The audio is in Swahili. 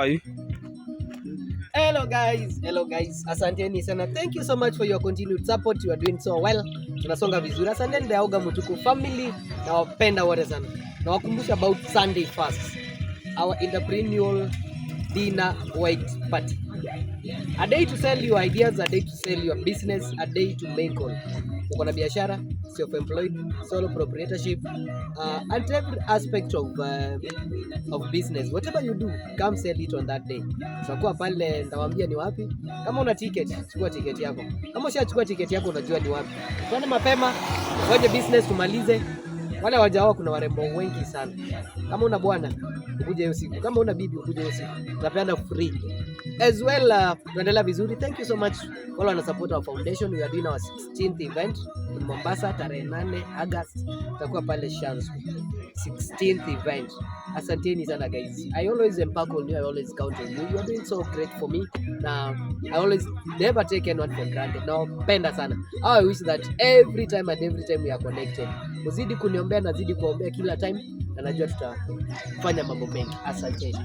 are you? Hello guys. Asanteni sana. Thank you so much for your continued support. You are doing so well. Tunasonga vizuri. Asanteni the Auga Mutuku family. Na wapenda wote sana. Na wakumbusha about Sunday fast. Our entrepreneurial dinner white party. A day to sell your ideas, a day to sell your business, a day to make all. Uko na biashara, self-employed, solo proprietorship, and every aspect of business. Whatever you do, come sell it on that day. Tutakuwa pale, nitawaambia ni wapi. Kama una ticket, chukua ticket yako. Kama ushachukua ticket yako, unajua ni wapi. Tuende mapema, ngoje business tumalize. Wale wajao kuna warembo wengi sana. Kama una bwana, ukuje hiyo siku. Kama una bibi, ukuje hiyo siku. Tutapeana free. As well, tunaendelea vizuri. Thank you so much wale wana support our foundation. We are doing our 16th event in Mombasa tarehe 8 August. Tutakuwa pale Shanzu. 16th event. Asanteni sana guys. I always embark on you. I always count on you. You are doing so great for me. Now, I always never take anyone for granted. Napenda sana. I wish that every time we are connected. Uzidi kuniombea, nazidi kuombea kila time na najua tutafanya mambo mengi. Asanteni.